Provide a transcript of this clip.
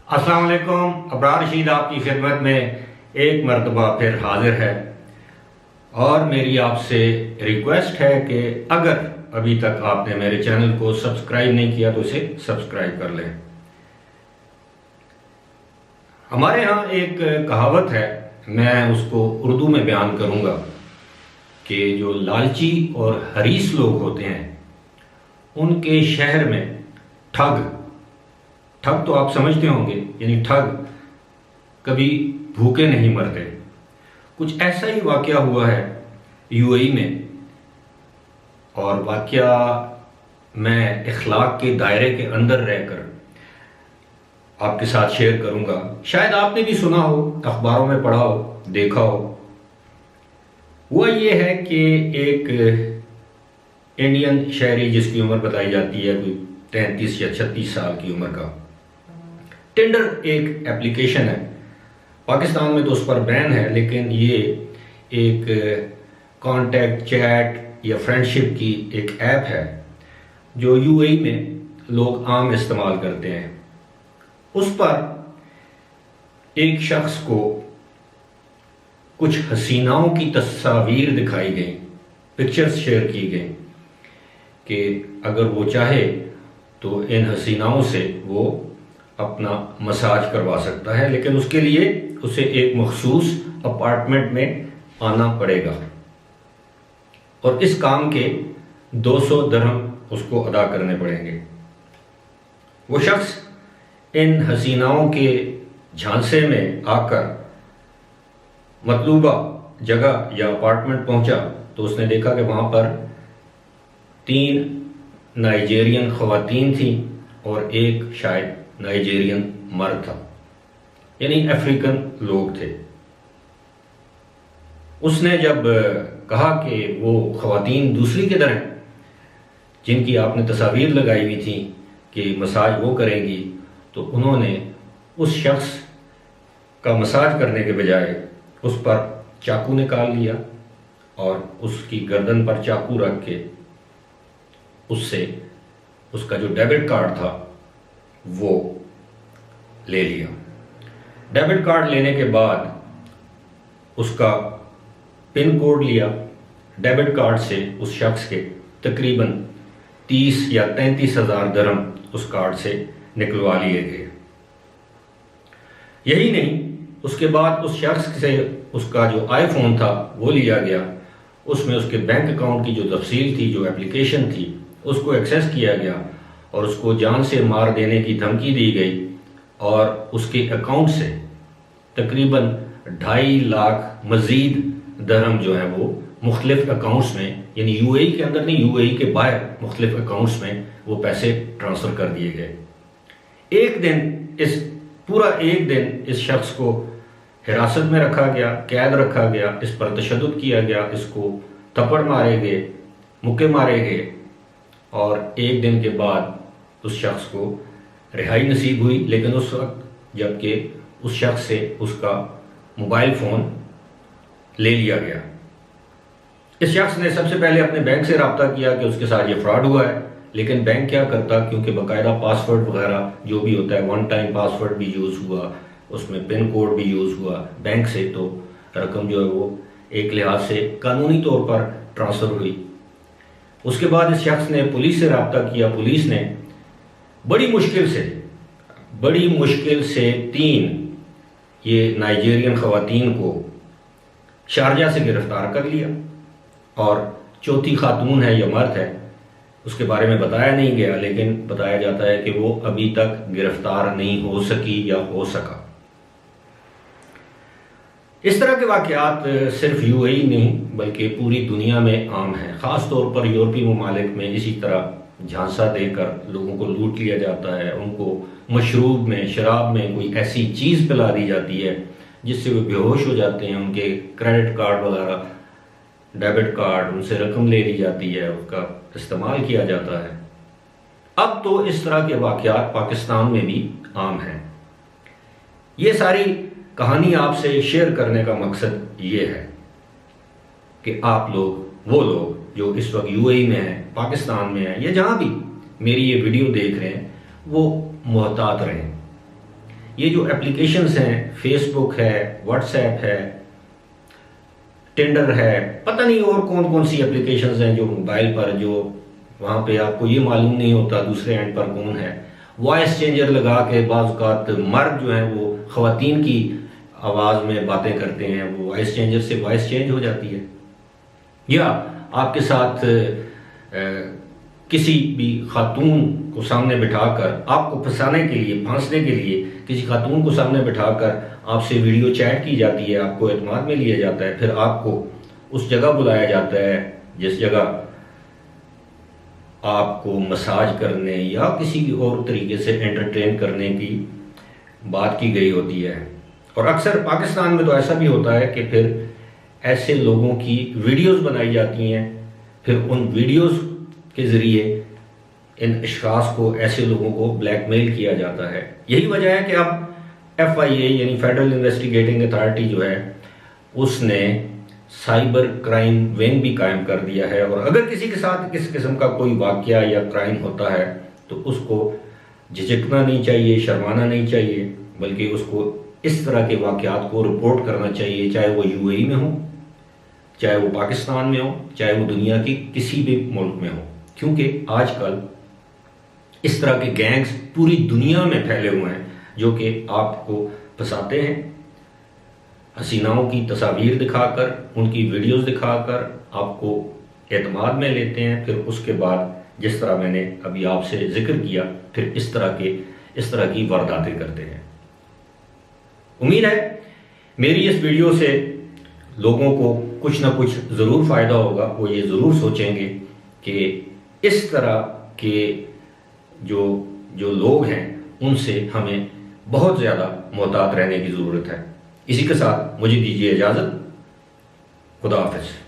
अस्सलाम वालेकुम। अबरार रशीद आपकी खिदमत में एक मरतबा फिर हाजिर है और मेरी आपसे रिक्वेस्ट है कि अगर अभी तक आपने मेरे चैनल को सब्सक्राइब नहीं किया तो इसे सब्सक्राइब कर लें। हमारे यहाँ एक कहावत है, मैं उसको उर्दू में बयान करूँगा कि जो लालची और हरीस लोग होते हैं उनके शहर में ठग तो आप समझते होंगे, यानी ठग कभी भूखे नहीं मरते। कुछ ऐसा ही वाकया हुआ है यूएई में, और वाकया मैं इखलाक के दायरे के अंदर रहकर आपके साथ शेयर करूंगा। शायद आपने भी सुना हो, अखबारों में पढ़ा हो, देखा हो। हुआ ये है कि एक इंडियन शहरी जिसकी उम्र बताई जाती है कोई 33 या 36 साल की उम्र का, टिंडर एक एप्लीकेशन है, पाकिस्तान में तो उस पर बैन है, लेकिन ये एक कॉन्टैक्ट चैट या फ्रेंडशिप की एक ऐप है जो यूएई में लोग आम इस्तेमाल करते हैं। उस पर एक शख्स को कुछ हसीनाओं की तस्वीर दिखाई गई, पिक्चर्स शेयर की गई कि अगर वो चाहे तो इन हसीनाओं से वो अपना मसाज करवा सकता है, लेकिन उसके लिए उसे एक मखसूस अपार्टमेंट में आना पड़ेगा और इस काम के 200 दिरहम उसको अदा करने पड़ेंगे। वो शख्स इन हसीनाओं के झांसे में आकर मतलूबा जगह या अपार्टमेंट पहुंचा तो उसने देखा कि वहां पर 3 नाइजेरियन ख़वातीन थी और एक शायद नाइजेरियन मर्द था, यानी अफ्रीकन लोग थे। उसने जब कहा कि वो ख़वातीन दूसरी किधर हैं जिनकी आपने तस्वीर लगाई हुई थी कि मसाज वो करेंगी, तो उन्होंने उस शख्स का मसाज करने के बजाय उस पर चाकू निकाल लिया और उसकी गर्दन पर चाकू रख के उससे उसका जो डेबिट कार्ड था वो ले लिया। डेबिट कार्ड लेने के बाद उसका पिन कोड लिया। डेबिट कार्ड से उस शख्स के तकरीबन 30 या 33 हज़ार दिरहम उस कार्ड से निकलवा लिए गए। यही नहीं, उसके बाद उस शख्स से उसका जो आईफोन था वो लिया गया। उसमें उसके बैंक अकाउंट की जो तफसील थी, जो एप्लीकेशन थी, उसको एक्सेस किया गया और उसको जान से मार देने की धमकी दी गई और उसके अकाउंट से तकरीबन 2.5 लाख मज़ीद दिरहम जो है वो मुख्तलिफ अकाउंट्स में, यानी यूएई के अंदर नहीं, यूएई के बाहर मुख्तलिफ अकाउंट्स में वो पैसे ट्रांसफ़र कर दिए गए। पूरा एक दिन इस शख्स को हिरासत में रखा गया, कैद रखा गया, इस पर तशद्दुद किया गया, इसको थप्पड़ मारे गए, मुक्के मारे गए और एक दिन के बाद उस शख्स को रिहाई नसीब हुई। लेकिन उस वक्त जबकि उस शख्स से उसका मोबाइल फ़ोन ले लिया गया। इस शख्स ने सबसे पहले अपने बैंक से रब्ता किया कि उसके साथ ये फ्रॉड हुआ है, लेकिन बैंक क्या करता, क्योंकि बाकायदा पासवर्ड वगैरह जो भी होता है, 1 टाइम पासवर्ड भी यूज़ हुआ, उसमें पिन कोड भी यूज़ हुआ बैंक से, तो रकम जो है वो एक लिहाज से कानूनी तौर पर ट्रांसफ़र हुई। उसके बाद इस शख्स ने पुलिस से रब्ता किया। पुलिस ने बड़ी मुश्किल से 3 ये नाइजेरियन ख़वातीन को शारजा से गिरफ्तार कर लिया और चौथी खातून है या मर्द है उसके बारे में बताया नहीं गया, लेकिन बताया जाता है कि वो अभी तक गिरफ्तार नहीं हो सकी या हो सका। इस तरह के वाक़यात सिर्फ यूएई नहीं बल्कि पूरी दुनिया में आम हैं। ख़ास तौर पर यूरोपीय ममालिक में इसी तरह झांसा देकर लोगों को लूट लिया जाता है। उनको मशरूब में, शराब में कोई ऐसी चीज़ पिला दी जाती है जिससे वो बेहोश हो जाते हैं। उनके क्रेडिट कार्ड वगैरह, डेबिट कार्ड, उनसे रकम ले ली जाती है, उसका इस्तेमाल किया जाता है। अब तो इस तरह के वाक़यात पाकिस्तान में भी आम हैं। ये सारी कहानी आपसे शेयर करने का मकसद ये है कि आप लोग, वो लोग जो इस वक्त यूएई में हैं, पाकिस्तान में हैं या जहाँ भी मेरी ये वीडियो देख रहे हैं, वो मोहतात रहें। ये जो एप्लीकेशंस हैं, फेसबुक है, व्हाट्सएप है, टिंडर है, पता नहीं और कौन कौन सी एप्लीकेशंस हैं जो मोबाइल पर, जो वहाँ पे आपको ये मालूम नहीं होता दूसरे एंड पर कौन है। वॉइस चेंजर लगा के बाज़ औक़ात मर्द जो हैं वो ख़वातीन की आवाज़ में बातें करते हैं, वो वॉइस चेंजर से वॉइस चेंज हो जाती है। या आपके साथ किसी भी खातून को सामने बिठाकर आपको फंसाने के लिए, फांसने के लिए किसी खातून को सामने बिठाकर आपसे वीडियो चैट की जाती है, आपको एतमाद में लिया जाता है, फिर आपको उस जगह बुलाया जाता है जिस जगह आपको मसाज करने या किसी और तरीके से एंटरटेन करने की बात की गई होती है। और अक्सर पाकिस्तान में तो ऐसा भी होता है कि फिर ऐसे लोगों की वीडियोस बनाई जाती हैं, फिर उन वीडियोस के ज़रिए इन अशख़ास को, ऐसे लोगों को ब्लैकमेल किया जाता है। यही वजह है कि अब FIA यानी फेडरल इन्वेस्टिगेटिंग अथॉरिटी जो है उसने साइबर क्राइम विंग भी कायम कर दिया है। और अगर किसी के साथ किस किस्म का कोई वाक़या या क्राइम होता है तो उसको झिझकना नहीं चाहिए, शर्माना नहीं चाहिए, बल्कि उसको इस तरह के वाक़यात को रिपोर्ट करना चाहिए, चाहे वो UAE में हो, चाहे वो पाकिस्तान में हो, चाहे वो दुनिया की किसी भी मुल्क में हो। क्योंकि आजकल इस तरह के गैंग्स पूरी दुनिया में फैले हुए हैं जो कि आपको फंसाते हैं, हसीनाओं की तस्वीर दिखाकर, उनकी वीडियोस दिखाकर आपको एतमाद में लेते हैं, फिर उसके बाद जिस तरह मैंने अभी आपसे जिक्र किया, फिर इस तरह की वारदातें करते हैं। उम्मीद है मेरी इस वीडियो से लोगों को कुछ ना कुछ ज़रूर फ़ायदा होगा। वो ये ज़रूर सोचेंगे कि इस तरह के जो लोग हैं उनसे हमें बहुत ज़्यादा मोहतात रहने की ज़रूरत है। इसी के साथ मुझे दीजिए इजाज़त। खुदा हाफ़िज़।